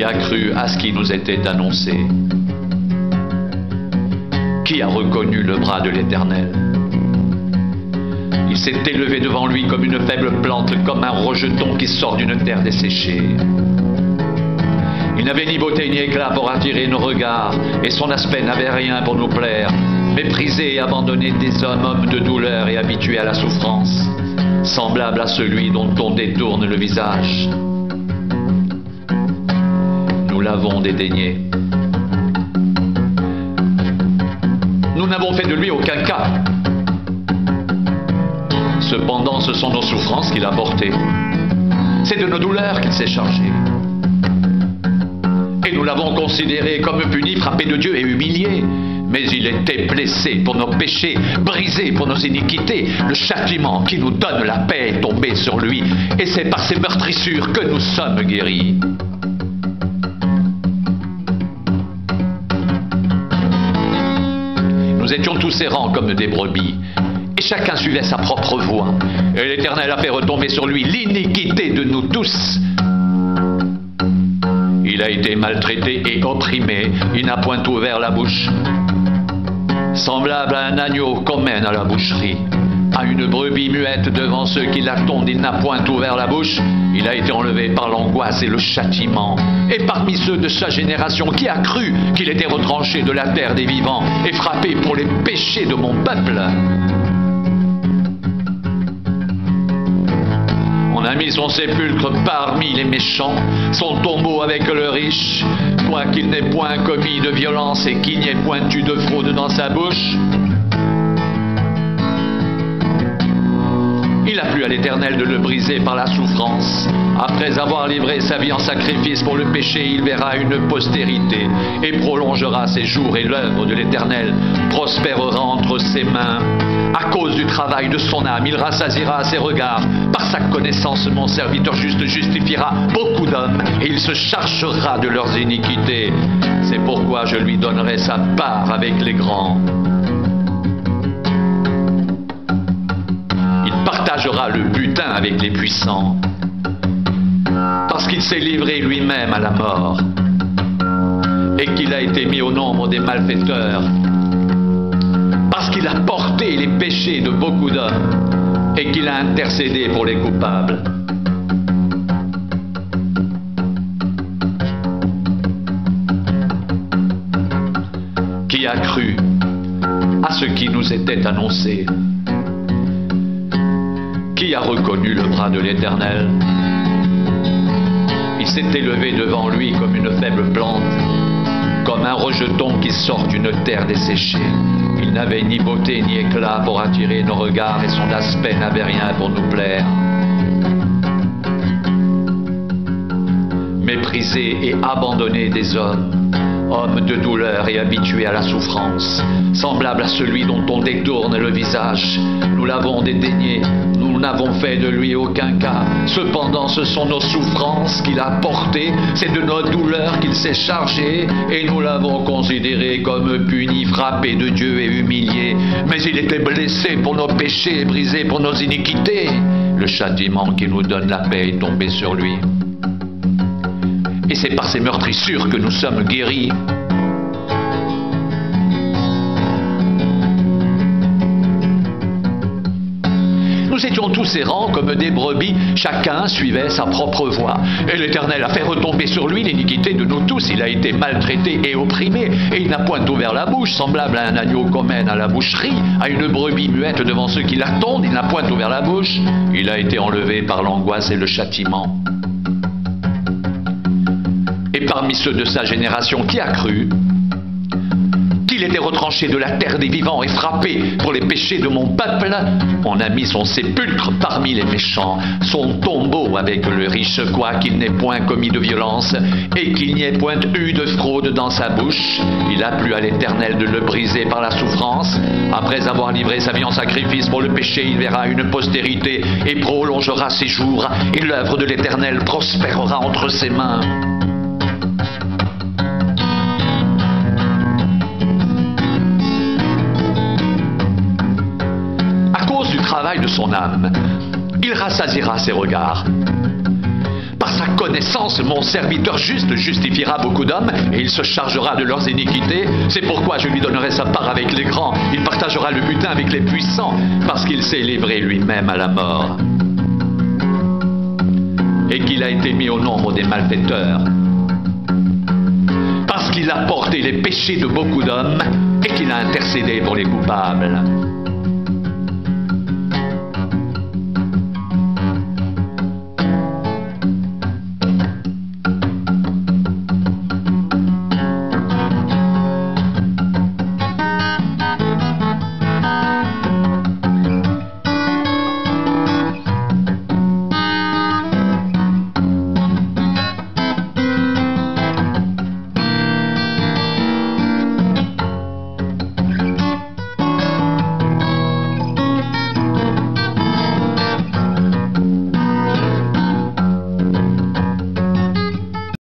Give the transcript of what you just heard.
a cru à ce qui nous était annoncé? Qui a reconnu le bras de l'Éternel? Il s'est élevé devant lui comme une faible plante, comme un rejeton qui sort d'une terre desséchée. Il n'avait ni beauté ni éclat pour attirer nos regards, et son aspect n'avait rien pour nous plaire. Méprisé et abandonné des hommes, hommes de douleur et habitués à la souffrance, semblable à celui dont on détourne le visage. Nous l'avons dédaigné. Nous n'avons fait de lui aucun cas. Cependant, ce sont nos souffrances qu'il a portées. C'est de nos douleurs qu'il s'est chargé. Et nous l'avons considéré comme puni, frappé de Dieu et humilié. Mais il était blessé pour nos péchés, brisé pour nos iniquités. Le châtiment qui nous donne la paix est tombé sur lui. Et c'est par ses meurtrissures que nous sommes guéris. Nous étions tous errants comme des brebis, et chacun suivait sa propre voie. Et l'Éternel a fait retomber sur lui l'iniquité de nous tous. Il a été maltraité et opprimé, il n'a point ouvert la bouche. Semblable à un agneau qu'on mène à la boucherie, à une brebis muette devant ceux qui l'attendent, il n'a point ouvert la bouche. Il a été enlevé par l'angoisse et le châtiment. Et parmi ceux de sa génération, qui a cru qu'il était retranché de la terre des vivants et frappé pour les péchés de mon peuple? On a mis son sépulcre parmi les méchants, son tombeau avec le riche, quoiqu'il n'ait point commis de violence et qu'il n'y ait point eu de fraude dans sa bouche. Il a plu à l'Éternel de le briser par la souffrance. Après avoir livré sa vie en sacrifice pour le péché, il verra une postérité et prolongera ses jours, et l'œuvre de l'Éternel prospérera entre ses mains. À cause du travail de son âme, il rassasiera ses regards. Par sa connaissance, mon serviteur juste justifiera beaucoup d'hommes, et il se chargera de leurs iniquités. C'est pourquoi je lui donnerai sa part avec les grands. Partagera le butin avec les puissants, parce qu'il s'est livré lui-même à la mort et qu'il a été mis au nombre des malfaiteurs, parce qu'il a porté les péchés de beaucoup d'hommes et qu'il a intercédé pour les coupables. Qui a cru à ce qui nous était annoncé? Qui a reconnu le bras de l'Éternel? Il s'est élevé devant lui comme une faible plante, comme un rejeton qui sort d'une terre desséchée. Il n'avait ni beauté ni éclat pour attirer nos regards, et son aspect n'avait rien pour nous plaire. Méprisé et abandonné des hommes, homme de douleur et habitué à la souffrance, semblable à celui dont on détourne le visage, nous l'avons dédaigné. Nous n'avons fait de lui aucun cas. Cependant, ce sont nos souffrances qu'il a portées, c'est de nos douleurs qu'il s'est chargé, et nous l'avons considéré comme puni, frappé de Dieu et humilié. Mais il était blessé pour nos péchés, brisé pour nos iniquités. Le châtiment qui nous donne la paix est tombé sur lui. Et c'est par ses meurtrissures que nous sommes guéris. Nous étions tous errants comme des brebis, chacun suivait sa propre voie. Et l'Éternel a fait retomber sur lui l'iniquité de nous tous. Il a été maltraité et opprimé, et il n'a point ouvert la bouche, semblable à un agneau qu'on mène à la boucherie, à une brebis muette devant ceux qui l'attendent. Il n'a point ouvert la bouche. Il a été enlevé par l'angoisse et le châtiment. Et parmi ceux de sa génération, qui a cru qu'il était retranché de la terre des vivants et frappé pour les péchés de mon peuple? On a mis son sépulcre parmi les méchants, son tombeau avec le riche, quoiqu'il n'ait point commis de violence et qu'il n'y ait point eu de fraude dans sa bouche. Il a plu à l'Éternel de le briser par la souffrance. Après avoir livré sa vie en sacrifice pour le péché, il verra une postérité et prolongera ses jours, et l'œuvre de l'Éternel prospérera entre ses mains. Travail de son âme, il rassasiera ses regards. Par sa connaissance, mon serviteur juste justifiera beaucoup d'hommes et il se chargera de leurs iniquités. C'est pourquoi je lui donnerai sa part avec les grands. Il partagera le butin avec les puissants, parce qu'il s'est livré lui-même à la mort. Et qu'il a été mis au nombre des malfaiteurs. Parce qu'il a porté les péchés de beaucoup d'hommes et qu'il a intercédé pour les coupables.